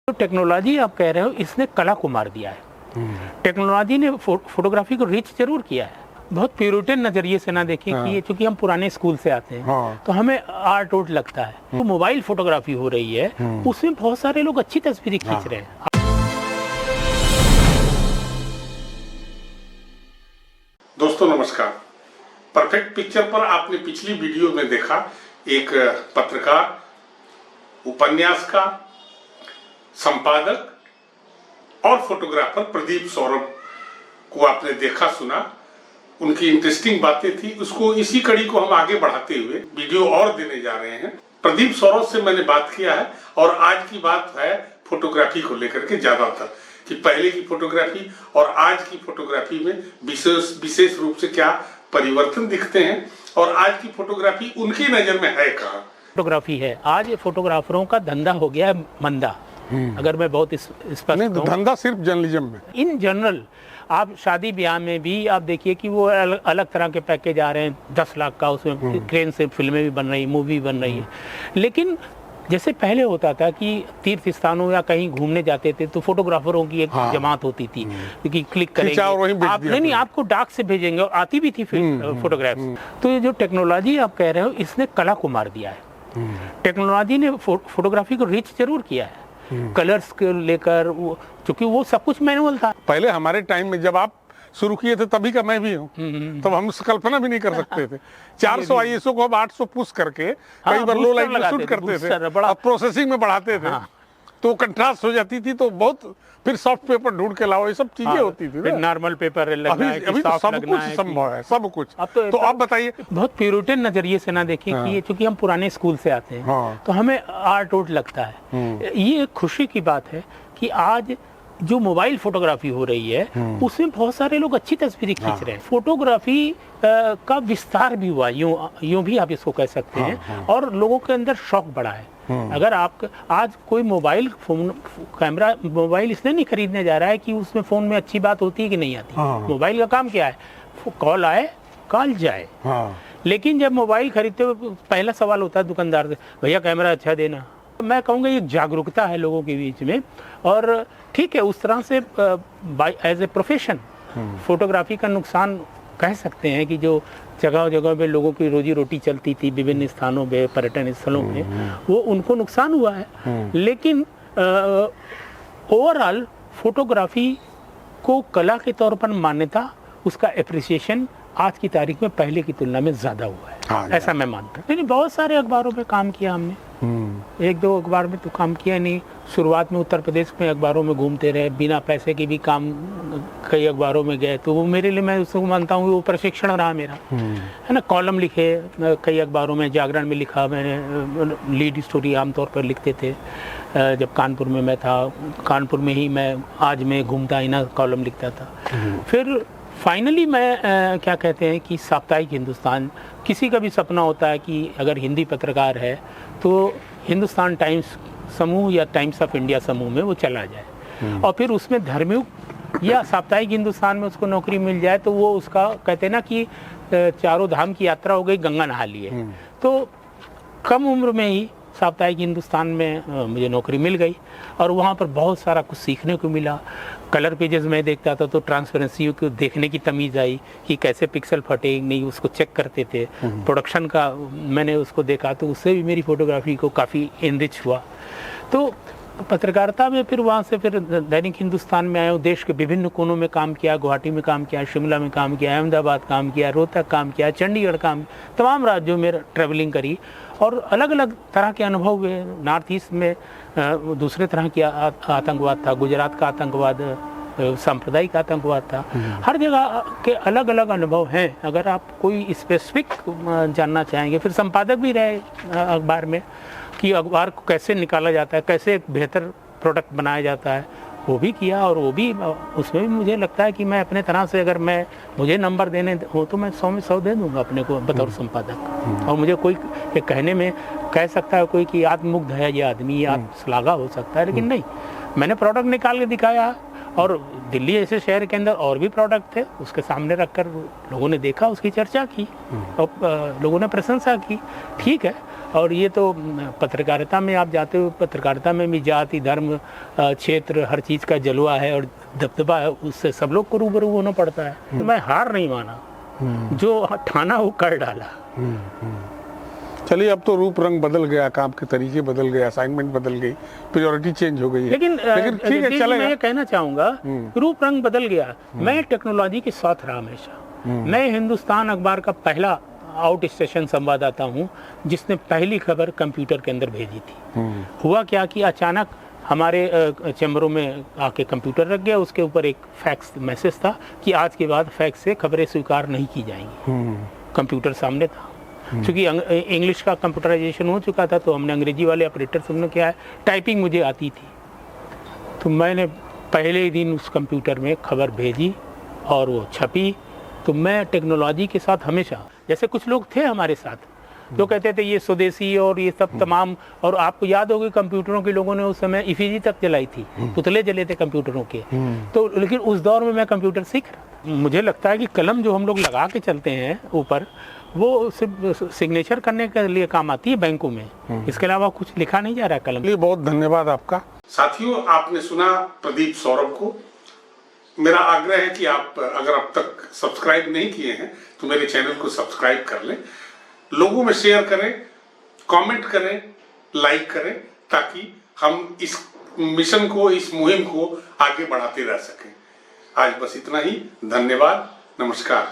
तो टेक्नोलॉजी आप कह रहे हो इसने कला को मार दिया है। टेक्नोलॉजी ने फोटोग्राफी को रिच जरूर किया है, बहुत प्यूरिटन नजरिए से ना देखें कि ये चूंकि हम पुराने स्कूल से आते हैं तो हमें आर्ट वोट लगता है। तो मोबाइल फोटोग्राफी हो रही है, उसमें बहुत सारे लोग अच्छी तस्वीरें खींच रहे हैं। दोस्तों नमस्कार। परफेक्ट पिक्चर पर आपने पिछली वीडियो में देखा एक पत्रकार, उपन्यासकार, संपादक और फोटोग्राफर प्रदीप सौरभ को आपने देखा सुना। उनकी इंटरेस्टिंग बातें थी। उसको इसी कड़ी को हम आगे बढ़ाते हुए वीडियो और देने जा रहे हैं। प्रदीप सौरभ से मैंने बात किया है और आज की बात है फोटोग्राफी को लेकर के, ज्यादातर कि पहले की फोटोग्राफी और आज की फोटोग्राफी में विशेष रूप से क्या परिवर्तन दिखते हैं और आज की फोटोग्राफी उनकी नजर में है कहाँ। फोटोग्राफी है आज फोटोग्राफरों का धंधा हो गया है मंदा। अगर मैं बहुत स्पष्ट कहूं, धंधा सिर्फ जर्नलिज्म में, इन जनरल आप शादी ब्याह में भी आप देखिए कि वो अलग तरह के पैकेज आ रहे हैं। 10 लाख का उसमें क्रेन से फिल्में भी बन रही, मूवी बन रही है। लेकिन जैसे पहले होता था कि तीर्थ स्थानों या कहीं घूमने जाते थे तो फोटोग्राफरों की एक जमात होती थी, क्योंकि क्लिक करेंगे आप, नहीं आपको डाक से भेजेंगे और आती भी थी फोटोग्राफ्स। तो ये जो टेक्नोलॉजी आप कह रहे हो इसने कला को मार दिया है। टेक्नोलॉजी ने फोटोग्राफी को रिच जरूर किया है, कलर्स को लेकर, क्योंकि वो सब कुछ मैनुअल था। पहले हमारे टाइम में जब आप शुरू किए थे तभी का मैं भी हूँ, तब हम कल्पना भी नहीं कर सकते थे। 400 ISO को अब 800 पुश करके कई बार लो लाइट में शूट करते थे, अब प्रोसेसिंग में बढ़ाते थे तो कंट्रास्ट हो जाती थी, तो बहुत फिर सॉफ्ट पेपर ढूंढ के लाओ, ये सब चीजें होती थी। नॉर्मल पेपर अभी तो सब कुछ संभव है, सब कुछ। तो आप बताइए, बहुत प्यूरिटन नजरिए से ना देखें कि ये चूंकि हम पुराने स्कूल से आते हैं तो हमें आर्ट वोट लगता है। ये खुशी की बात है कि आज जो मोबाइल फोटोग्राफी हो रही है उसमें बहुत सारे लोग अच्छी तस्वीरें खींच रहे हैं। फोटोग्राफी का विस्तार भी हुआ, यूं भी आप इसको कह सकते हैं, और लोगों के अंदर शौक बढ़ा है। अगर आप आज कोई मोबाइल फोन कैमरा मोबाइल इसलिए नहीं खरीदने जा रहा है कि उसमें फोन में अच्छी बात होती है कि नहीं आती। मोबाइल का काम क्या है, कॉल आए कॉल जाए। लेकिन जब मोबाइल खरीदते हुए पहला सवाल होता है दुकानदार से, भैया कैमरा अच्छा देना। मैं कहूँगा ये जागरूकता है लोगों के बीच में, और ठीक है उस तरह से एज ए प्रोफेशन फोटोग्राफी का नुकसान कह सकते हैं कि जो जगह जगह पे लोगों की रोजी रोटी चलती थी विभिन्न स्थानों पे, पर्यटन स्थलों में, वो उनको नुकसान हुआ है। लेकिन ओवरऑल फोटोग्राफी को कला के तौर पर मान्यता, उसका एप्रिसिएशन आज की तारीख में पहले की तुलना में ज्यादा हुआ है। ऐसा मैं मानता हूँ। नहीं, बहुत सारे अखबारों पे काम किया हमने, 1-2 अखबार में तो काम किया नहीं। शुरुआत में उत्तर प्रदेश में अखबारों में घूमते रहे, बिना पैसे के भी काम कई अखबारों में गए, तो वो मेरे लिए, मैं उसको मानता हूँ वो प्रशिक्षण रहा मेरा, है ना। कॉलम लिखे कई अखबारों में, जागरण में लिखा मैंने, लीड स्टोरी आमतौर पर लिखते थे। जब कानपुर में मैं था, कानपुर में ही मैं आज मैं घूमता ही ना कॉलम लिखता था। फिर फाइनली मैं क्या कहते हैं कि साप्ताहिक हिंदुस्तान, किसी का भी सपना होता है कि अगर हिंदी पत्रकार है तो हिंदुस्तान टाइम्स समूह या टाइम्स ऑफ इंडिया समूह में वो चला जाए, और फिर उसमें धर्मयुग या साप्ताहिक हिंदुस्तान में उसको नौकरी मिल जाए, तो वो उसका कहते हैं ना कि चारों धाम की यात्रा हो गई, गंगा नहा लिए। तो कम उम्र में ही साप्ताहिक हिंदुस्तान में मुझे नौकरी मिल गई, और वहाँ पर बहुत सारा कुछ सीखने को मिला। कलर पेजेस में देखता था तो ट्रांसपेरेंसी को देखने की तमीज़ आई कि कैसे पिक्सल फटे नहीं, उसको चेक करते थे। प्रोडक्शन का मैंने उसको देखा, तो उससे भी मेरी फोटोग्राफी को काफ़ी एनरिच हुआ। तो पत्रकारिता में फिर वहाँ से फिर दैनिक हिंदुस्तान में आया, देश के विभिन्न कोनों में काम किया, गुवाहाटी में काम किया, शिमला में काम किया, अहमदाबाद काम किया, रोहतक काम किया, चंडीगढ़ काम, तमाम राज्यों में ट्रैवलिंग करी, और अलग अलग तरह के अनुभव हुए। नॉर्थ ईस्ट में दूसरे तरह की आतंकवाद था, गुजरात का आतंकवाद सांप्रदायिक आतंकवाद था। हर जगह के अलग अलग अनुभव हैं। अगर आप कोई स्पेसिफिक जानना चाहेंगे, फिर संपादक भी रहे अखबार में कि अखबार को कैसे निकाला जाता है, कैसे एक बेहतर प्रोडक्ट बनाया जाता है, वो भी किया। और वो भी, उसमें भी मुझे लगता है कि मैं अपने तरह से, अगर मुझे नंबर देने हो तो मैं 100 में 100 दे दूंगा अपने को बतौर संपादक। और मुझे कोई कहने में कह सकता है कोई कि आत्ममुग्ध है ये आदमी, आत्मश्लाघा हो सकता है, लेकिन नहीं, मैंने प्रोडक्ट निकाल के दिखाया। और दिल्ली ऐसे शहर के अंदर और भी प्रोडक्ट थे, उसके सामने रखकर लोगों ने देखा, उसकी चर्चा की और लोगों ने प्रशंसा की। ठीक है, और ये तो पत्रकारिता में आप जाते हो, पत्रकारिता में भी जाति धर्म क्षेत्र हर चीज़ का जलवा है और दबदबा है, उससे सब लोग को रूबरू होना पड़ता है। तो मैं हार नहीं माना, जो ठाना वो कर डाला। चलिए, अब तो रूप रंग बदल गया, काम के तरीके बदल गए, असाइनमेंट बदल गई, प्रायोरिटी चेंज हो गई है। लेकिन ठीक है, चलेगा। मैं ये कहना चाहूँगा, रूप रंग बदल गया, मैं टेक्नोलॉजी के साथ रहा हमेशा। मैं हिंदुस्तान अखबार का पहला आउट स्टेशन संवाददाता हूँ जिसने पहली खबर कंप्यूटर के अंदर भेजी थी। हुआ क्या कि अचानक हमारे चैम्बरों में आके कंप्यूटर रख गया, उसके ऊपर एक फैक्स मैसेज था कि आज के बाद फैक्स से खबरें स्वीकार नहीं की जाएंगी। कंप्यूटर सामने था, क्योंकि इंग्लिश का कंप्यूटराइजेशन हो चुका था, तो हमने अंग्रेजी वाले ऑपरेटर सबने क्या है, टाइपिंग मुझे आती थी, तो मैंने पहले ही दिन उस कंप्यूटर में खबर भेजी और वो छपी। तो मैं टेक्नोलॉजी के साथ हमेशा, जैसे कुछ लोग थे हमारे साथ जो कहते थे ये स्वदेशी और ये सब तमाम, और आपको याद होगी कंप्यूटरों के लोगों ने उस समय इफिजी तक जलाई थी, पुतले जले थे कंप्यूटरों के। तो लेकिन उस दौर में मैं कंप्यूटर सीख रहा। मुझे लगता है कि कलम जो हम लोग लगा के चलते हैं ऊपर, वो सिर्फ सिग्नेचर करने के लिए काम आती है बैंकों में, इसके अलावा कुछ लिखा नहीं जा रहा है कलम। बहुत धन्यवाद आपका। साथियों, आपने सुना प्रदीप सौरभ को। मेरा आग्रह है कि आप अगर अब तक सब्सक्राइब नहीं किए हैं तो मेरे चैनल को सब्सक्राइब कर लें, लोगों में शेयर करें, कमेंट करें, लाइक करें, ताकि हम इस मिशन को, इस मुहिम को आगे बढ़ाते रह सकें। आज बस इतना ही। धन्यवाद, नमस्कार।